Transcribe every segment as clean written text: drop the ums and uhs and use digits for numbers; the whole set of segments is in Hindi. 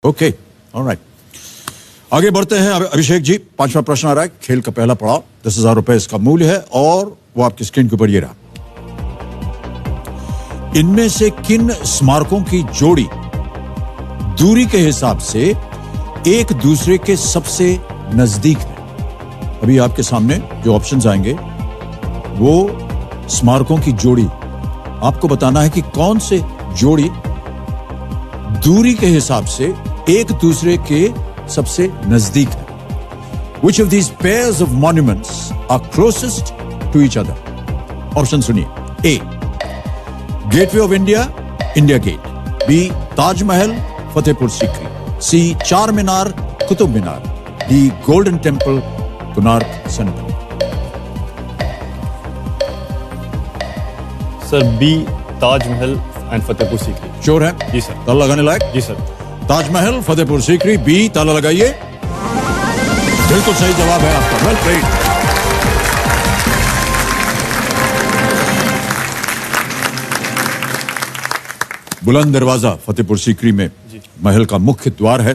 Okay, alright. आगे बढ़ते हैं। अभिषेक जी, 5वां प्रश्न आ रहा है। खेल का पहला पड़ाव, 10,000 रुपए इसका मूल्य है और वो आपकी स्क्रीन के ऊपर ये रहा। इनमें से किन स्मारकों की जोड़ी दूरी के हिसाब से एक दूसरे के सबसे नजदीक है? अभी आपके सामने जो ऑप्शंस आएंगे वो स्मारकों की जोड़ी, आपको बताना है कि कौन से जोड़ी दूरी के हिसाब से एक दूसरे के सबसे नजदीक है। Which of these pairs of monuments are closest to each other? Option सुनिए। A, gateway of India, India gate. B, Taj Mahal, Fatehpur Sikri. C, Charminar, Qutub Minar. D, golden temple, Konark sun temple. Sir B, Taj Mahal and Fatehpur Sikri. Sure है? जी सर। ताला लगाने लायक? जी सर। ताजमहल, फतेहपुर सीकरी, बी, ताला लगाइए। बिल्कुल सही जवाब है आपका। Well played. बुलंद दरवाजा फतेहपुर सीकरी में महल का मुख्य द्वार है।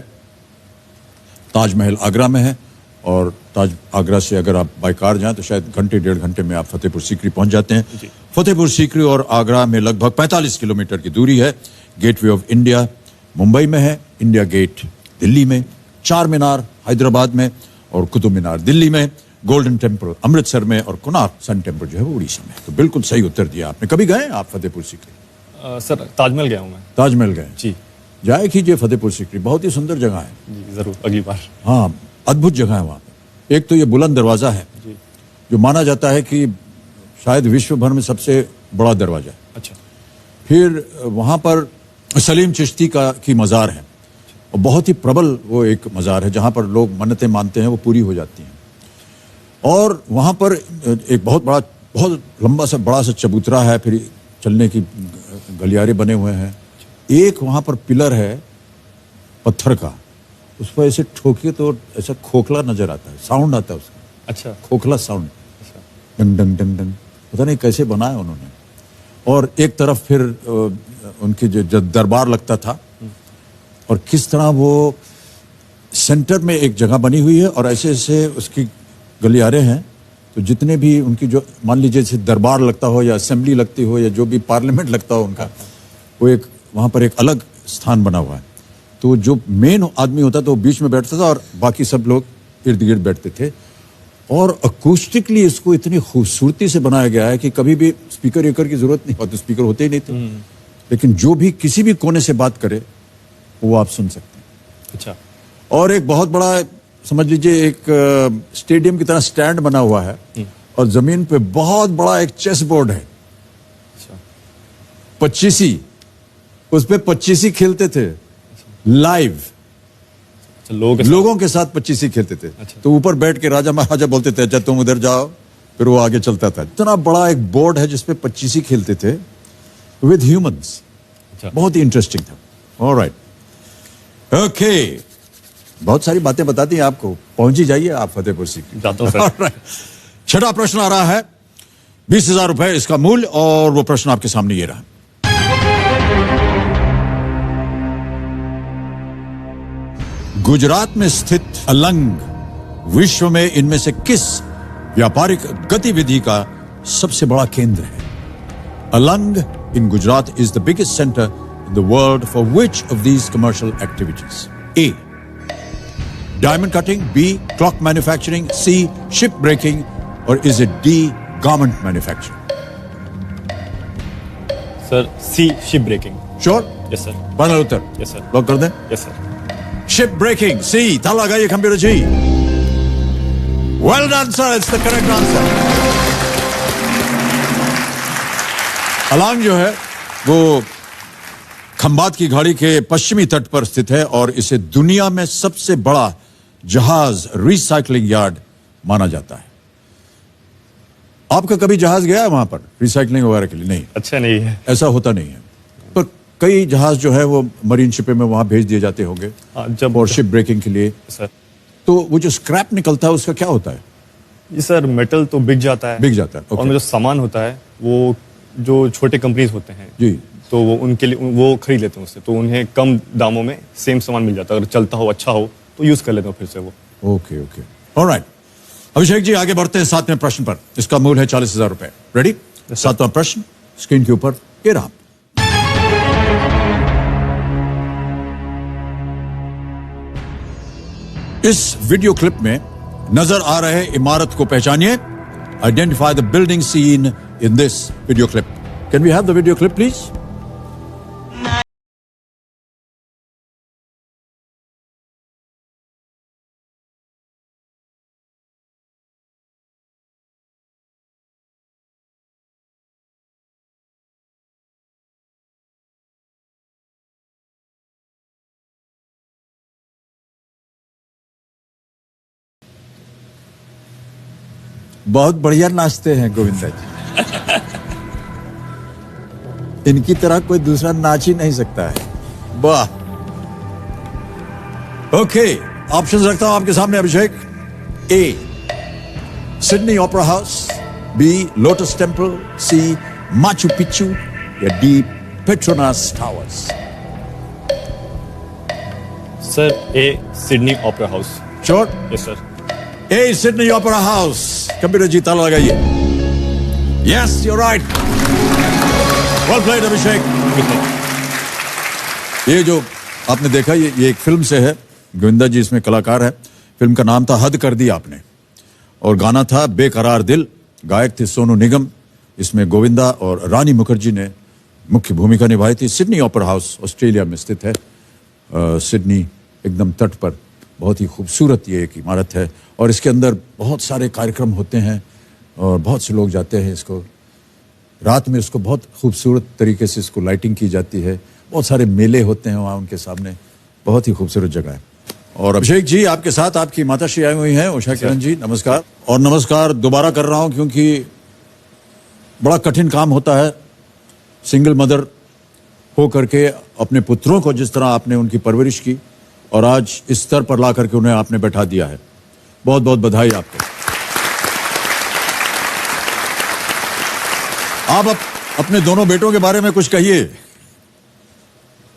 ताजमहल आगरा में है और आगरा से अगर आप बाय कार जाएं तो शायद घंटे डेढ़ घंटे में आप फतेहपुर सीकरी पहुंच जाते हैं। फतेहपुर सीकरी और आगरा में लगभग 45 किलोमीटर की दूरी है। गेटवे ऑफ इंडिया मुंबई में है, इंडिया गेट दिल्ली में, चार मीनार हैदराबाद में और कुतुब मीनार दिल्ली में, गोल्डन टेम्पल अमृतसर में और कोणार्क सन टेम्पल जो है वो उड़ीसा में। तो बिल्कुल सही उत्तर दिया आपने। कभी गए आप फतेहपुर सीकरी? सर ताजमहल गया हूँ मैं। ताजमहल गए जी। जाए कीजिए फतेहपुर सीकरी, बहुत ही सुंदर जगह है। जी जरूर, अगली बार। हाँ, अद्भुत जगह है वहां पे। एक तो ये बुलंद दरवाजा है जो माना जाता है कि शायद विश्व भर में सबसे बड़ा दरवाजा है। अच्छा। फिर वहां पर सलीम चिश्ती की मज़ार है और बहुत ही प्रबल वो एक मज़ार है जहां पर लोग मन्नतें मानते हैं वो पूरी हो जाती हैं। और वहां पर एक बहुत लंबा सा बड़ा सा चबूतरा है, फिर चलने की गलियारे बने हुए हैं। एक वहां पर पिलर है पत्थर का, उस पर ऐसे ठोकिए तो ऐसा खोखला नजर आता है, साउंड आता है उसका। अच्छा। खोखला साउंड। अच्छा। डंग डंग डंग डंग, पता नहीं कैसे बनाया उन्होंने। और एक तरफ फिर उनकी जो दरबार लगता था और किस तरह वो सेंटर में एक जगह बनी हुई है और ऐसे ऐसे उसकी गलियारे हैं। तो जितने भी उनकी जो मान लीजिए जैसे दरबार लगता हो या असेंबली लगती हो या जो भी पार्लियामेंट लगता हो उनका, वो एक वहाँ पर एक अलग स्थान बना हुआ है। तो जो मेन आदमी होता था वो बीच में बैठता था और बाकी सब लोग इर्द गिर्द बैठते थे। और अकूस्टिकली इसको इतनी खूबसूरती से बनाया गया है कि कभी भी स्पीकर की जरूरत नहीं होती, स्पीकर होते ही नहीं थे, लेकिन जो भी किसी भी कोने से बात करे वो आप सुन सकते हैं। अच्छा। और एक बहुत बड़ा समझ लीजिए एक स्टेडियम की तरह स्टैंड बना हुआ है और जमीन पे बहुत बड़ा एक चेस बोर्ड है। अच्छा। 25 उस पे 25 खेलते थे लाइव। लोगों के साथ 25 खेलते थे। अच्छा। तो ऊपर बैठ के राजा महाराजा बोलते थे अच्छा तुम उधर जाओ, फिर वो आगे चलता था। इतना बड़ा एक बोर्ड है जिसपे 25 खेलते थे विद ह्यूमंस। अच्छा। बहुत ही इंटरेस्टिंग था। ऑलराइट, ओके, बहुत सारी बातें बताती हैं आपको। पहुंच ही जाइए आप फतेहपुर सीकरी। जाता हूं सर। छठा प्रश्न आ रहा है, 20,000 रुपए इसका मूल्य और वो प्रश्न आपके सामने ये रहा। गुजरात में स्थित अलंग विश्व में इनमें से किस व्यापारिक गतिविधि का सबसे बड़ा केंद्र है? Alang in Gujarat is the biggest center in the world for which of these commercial activities? A, diamond cutting, B, clock manufacturing, C, ship breaking, or is it D, garment manufacturing? Sir C, ship breaking. Sure? Yes sir. Final उत्तर? Yes sir. लॉक कर दें? Yes sir. Ship breaking, C, ताला लगाइए computer ji. Well done sir, it's the correct answer. Alang जो है वो खंबात की घाटी के पश्चिमी तट पर स्थित है और इसे दुनिया में सबसे बड़ा जहाज रिसाइकलिंग यार्ड माना जाता है। आपका कभी जहाज गया है वहां पर रिसाइकलिंग वगैरह के लिए? नहीं। अच्छा नहीं है, ऐसा होता नहीं है। पर कई जहाज जो है वो मरीन शिपे में वहां भेज दिए जाते होंगे जब और शिप ब्रेकिंग के लिए। सर तो वो जो स्क्रैप निकलता है उसका क्या होता है? जी सर, मेटल तो बिक जाता है। बिक जाता है। और जो सामान होता है वो जो छोटे कंपनीज होते हैं जी, तो वो उनके लिए वो खरीद लेते हैं उससे, तो उन्हें कम दामों में सेम सामान मिल जाता है। अगर चलता हो, अच्छा हो तो यूज़ कर लेते हैं फिर से वो। Okay okay, alright. Abhishek ji आगे बढ़ते हैं 7वें प्रश्न पर। इसका मूल्य है 40,000 रुपए। रेडी? 7वां प्रश्न स्क्रीन के ऊपर ये रहा। इस वीडियो क्लिप में नजर आ रहे इमारत को पहचानिए। Identify the building seen in this video clip. Can we have the video clip please? बहुत बढ़िया नाचते हैं गोविंदा जी। इनकी तरह कोई दूसरा नाच ही नहीं सकता है। वाह। ओके, ऑप्शंस रखता हूं आपके सामने Abhishek. A Sydney Opera House, B Lotus Temple, C Machu Picchu या D Petronas Towers. Sir A Sydney Opera House. Sure? Yes sir. A Sydney Opera House. Computer ji ताला लगाइए। Yes, you right. Well played Abhishek. ये जो आपने देखा ये एक फिल्म से है। गोविंदा जी इसमें कलाकार है। फिल्म का नाम था हद कर दी आपने, और गाना था बेकरार दिल। गायक थे सोनू निगम। इसमें गोविंदा और रानी मुखर्जी ने मुख्य भूमिका निभाई थी। सिडनी ओपेरा हाउस ऑस्ट्रेलिया में स्थित है। सिडनी एकदम तट पर बहुत ही खूबसूरत ये एक इमारत है, और इसके अंदर बहुत सारे कार्यक्रम होते हैं और बहुत से लोग जाते हैं। इसको रात में इसको बहुत खूबसूरत तरीके से इसको लाइटिंग की जाती है। बहुत सारे मेले होते हैं वहाँ उनके सामने। बहुत ही खूबसूरत जगह है। और अभिषेक जी आपके साथ आपकी माताश्री आई हुई हैं, उषा किरण जी। नमस्कार। और नमस्कार दोबारा कर रहा हूँ क्योंकि बड़ा कठिन काम होता है सिंगल मदर हो करके अपने पुत्रों को जिस तरह आपने उनकी परवरिश की और आज इस स्तर पर ला करके उन्हें आपने बैठा दिया है। बहुत बहुत बधाई आपको। आप अपने दोनों बेटों के बारे में कुछ कहिए,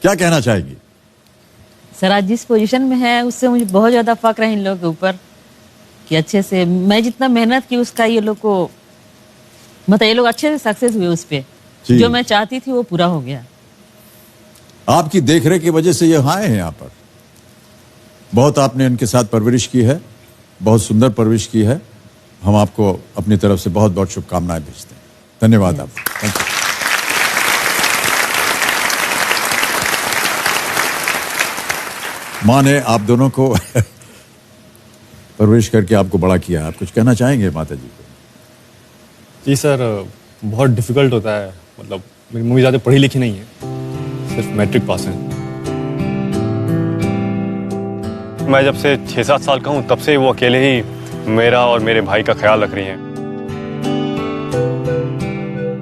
क्या कहना चाहेंगी? सर आज जिस पोजीशन में है उससे मुझे बहुत ज्यादा फक्र है इन लोगों के ऊपर कि अच्छे से मैं जितना मेहनत की उसका ये लोग को मतलब ये लोग अच्छे से सक्सेस हुए उस पे। जो मैं चाहती थी वो पूरा हो गया। आपकी देखरेख की वजह से ये आए हैं यहाँ पर। बहुत आपने इनके साथ परवरिश की है, बहुत सुंदर परवरिश की है। हम आपको अपनी तरफ से बहुत बहुत शुभकामनाएं भेजते हैं। धन्यवाद आप। Thank you. माँ ने आप दोनों को परवरिश करके आपको बड़ा किया। आप कुछ कहना चाहेंगे माता जी को? जी सर, बहुत डिफिकल्ट होता है। मतलब मेरी मम्मी ज़्यादा पढ़ी लिखी नहीं है, सिर्फ मैट्रिक पास है। मैं जब से 6-7 साल का हूँ तब से वो अकेले ही मेरा और मेरे भाई का ख्याल रख रही हैं।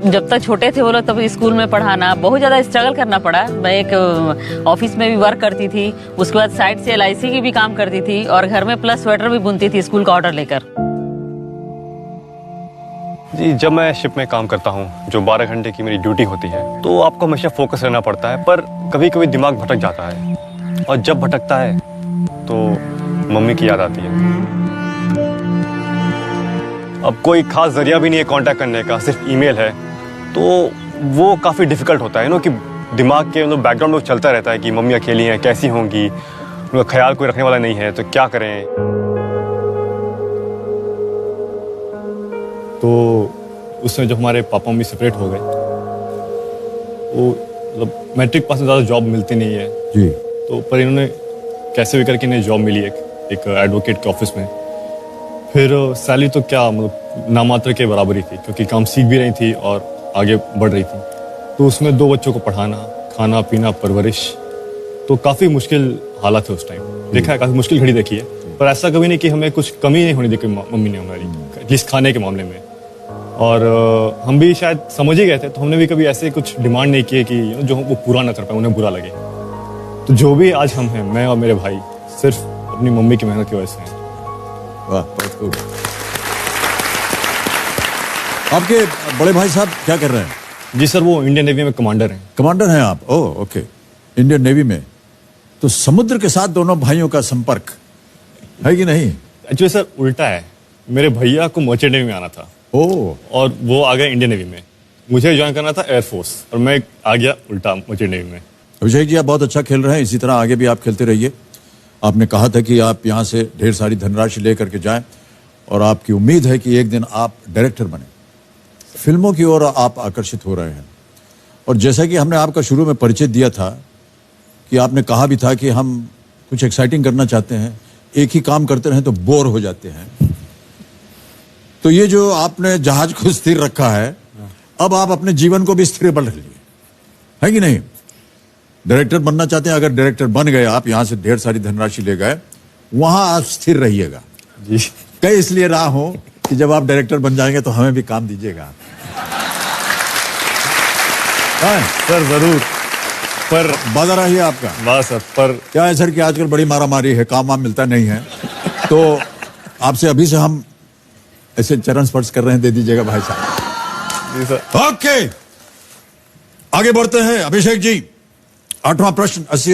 जब तक छोटे थे वो लोग तब स्कूल में पढ़ाना बहुत ज्यादा स्ट्रगल करना पड़ा। मैं एक ऑफिस में भी वर्क करती थी, उसके बाद साइड से LIC की भी काम करती थी और घर में प्लस स्वेटर भी बुनती थी स्कूल का ऑर्डर लेकर। जी, जब मैं शिप में काम करता हूँ, जो 12 घंटे की मेरी ड्यूटी होती है, तो आपको हमेशा फोकस रहना पड़ता है, पर कभी कभी दिमाग भटक जाता है। और जब भटकता है तो मम्मी की याद आती है। अब कोई खास जरिया भी नहीं है कांटेक्ट करने का, सिर्फ ईमेल है, तो वो काफ़ी डिफिकल्ट होता है कि दिमाग के मतलब बैकग्राउंड में चलता रहता है कि मम्मी अकेली हैं, कैसी होंगी, उनका ख्याल कोई रखने वाला नहीं है, तो क्या करें। तो उसमें जब हमारे पापा मम्मी सेपरेट हो गए, वो मतलब मैट्रिक पास में ज़्यादा जॉब मिलती नहीं है जी। तो पर इन्होंने कैसे भी करके इन्हें जॉब मिली एक एडवोकेट के ऑफिस में। फिर सैलरी तो क्या मतलब नामात्र के बराबर ही थी, क्योंकि काम सीख भी रही थी और आगे बढ़ रही थी। तो उसमें 2 बच्चों को पढ़ाना, खाना पीना, परवरिश, तो काफ़ी मुश्किल हालात है उस टाइम। देखा है, काफ़ी मुश्किल घड़ी देखी है, पर ऐसा कभी नहीं कि हमें कुछ कमी नहीं होने दी मम्मी ने हमारी, एटलीस्ट खाने के मामले में। और हम भी शायद समझ ही गए थे, तो हमने भी कभी ऐसे कुछ डिमांड नहीं किए कि जो वो पूरा ना कर पाए, उन्हें बुरा लगे। तो जो भी आज हम हैं, मैं और मेरे भाई, सिर्फ अपनी मम्मी की मेहनत की वजह से हैं। वाह, बहुत खूब। आपके बड़े भाई साहब क्या कर रहे हैं? जी सर, वो इंडियन नेवी में कमांडर हैं। कमांडर हैं आप? ओह ओके, इंडियन नेवी में। तो समुद्र के साथ दोनों भाइयों का संपर्क है कि नहीं? एक्चुअली सर उल्टा है, मेरे भैया को मर्चेंट नेवी में आना था ओह, और वो आ गए इंडियन नेवी में। मुझे ज्वाइन करना था एयरफोर्स और मैं आ गया उल्टा मर्चेंट नेवी में। अभिषेक जी, आप बहुत अच्छा खेल रहे हैं, इसी तरह आगे भी आप खेलते रहिए। आपने कहा था कि आप यहाँ से ढेर सारी धनराशि लेकर के जाएं और आपकी उम्मीद है कि एक दिन आप डायरेक्टर बने, फिल्मों की ओर आप आकर्षित हो रहे हैं। और जैसा कि हमने आपका शुरू में परिचय दिया था कि आपने कहा भी था कि हम कुछ एक्साइटिंग करना चाहते हैं, एक ही काम करते रहें तो बोर हो जाते हैं। तो ये जो आपने जहाज को स्थिर रखा है, अब आप अपने जीवन को भी स्थिर बन लीजिए, है कि नहीं? डायरेक्टर बनना चाहते हैं, अगर डायरेक्टर बन गए आप, यहां से ढेर सारी धनराशि ले गए, वहां आप स्थिर रहिएगा। जी कई इसलिए रहा हूं कि जब आप डायरेक्टर बन जाएंगे तो हमें भी काम दीजिएगा। सर जरूर, पर वादा रहिए आपका। बस सर, पर क्या है सर कि आजकल बड़ी मारामारी है, काम वाम मिलता नहीं है, तो आपसे अभी से हम ऐसे चरण स्पर्श कर रहे हैं, दे दीजिएगा भाई साहब। जी सर। ओके, आगे बढ़ते हैं। अभिषेक जी, 8वां प्रश्न 80